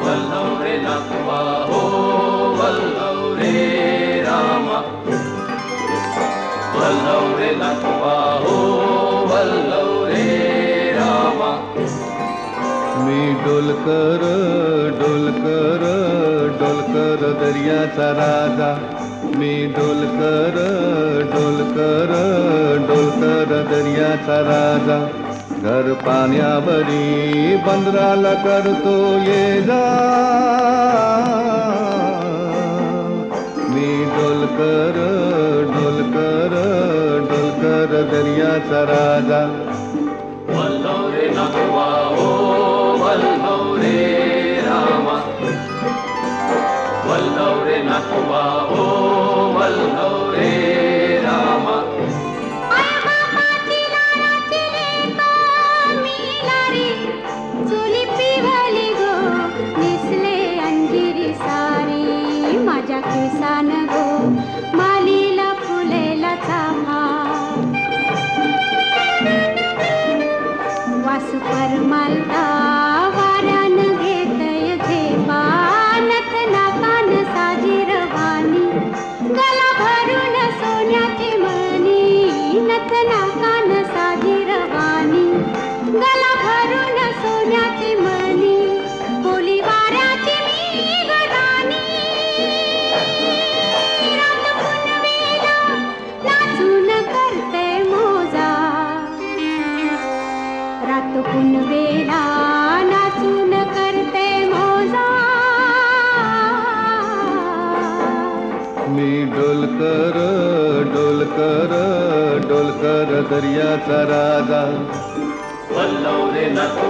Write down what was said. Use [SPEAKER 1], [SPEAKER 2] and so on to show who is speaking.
[SPEAKER 1] वल्लव रे नथवा हो वल्लव रे रामा, वल्लव रे नथवा हो वल्लव रे रामा।
[SPEAKER 2] मी डोलकर डोलकर डोलकर दर्याचा राजा, मी डोलकर डोलकर डोलकर दर्याचा राजा। घर पाण्यावरी बंदराला करतो ये जा, मी डोलकर डोलकर डोलकर दर्याचा राजा।
[SPEAKER 1] वल्लव रे नथवा हो वल्लव रे रामा, वल्लव रे नथवा हो वल्लव रे रामा।
[SPEAKER 3] माझ्या केसान गो मालीला फुलेला चाफा, वासू परमालता वाऱ्यान घेतय झेपा। नथ नाकान साजी रवानी, गला भरून सोन्याची मणी। नथ नाकान साजी रवानी, गला भरून सोन्याची मणी। बोली वाऱ्याची मी गराणी, रात पुनवेला नाचून करते मोजा। रात पुनवेला नाचून करते मोजा।
[SPEAKER 2] मी डोलकर डोलकर डोलकर दर्याचा राजा।
[SPEAKER 1] वल्लव रे नथवा